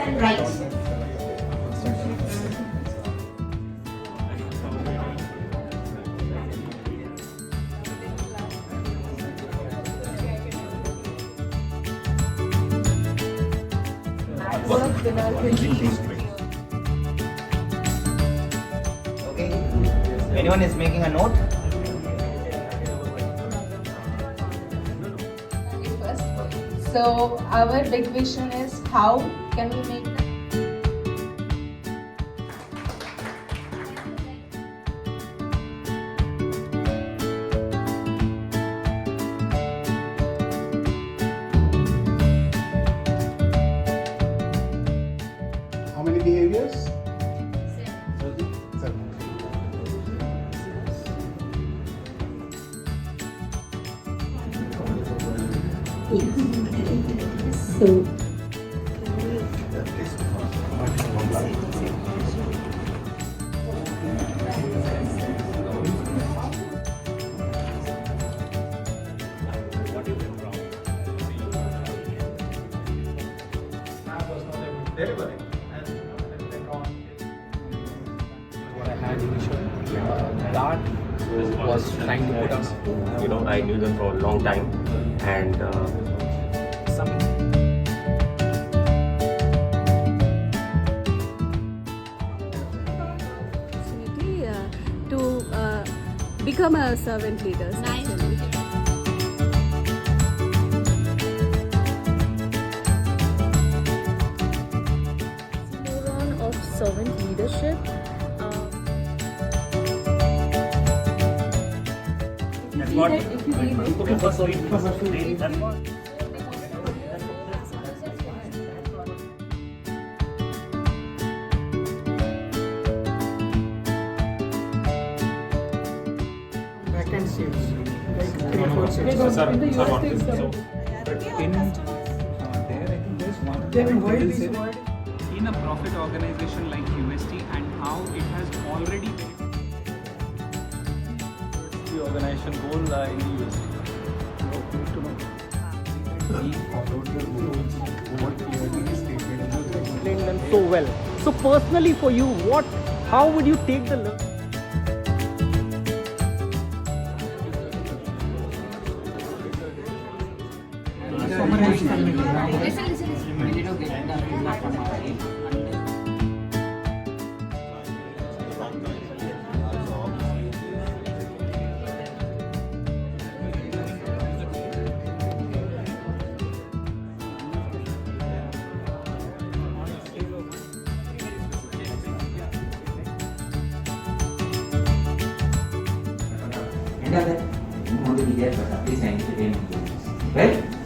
and right. Okay. Anyone is making a note? So our big vision is how can we make them How many behaviors? Seven. So What I had initially, that was trying to put us. I knew them for a long time, and some opportunity to become a servant leader. More on of servant leadership. that's what. Okay, first read. That's what. Vacant seats. Like 3-4 seats. Sir, in there, I think there's one. Then why article this said word? in a profit organization like UST and how it has already been. The organization goal in the US. We followed the rules. What clearly stated in the explain them so well. So personally for you, how would you take the learning? End of that, you want to be there, but at least I need to be in the Right?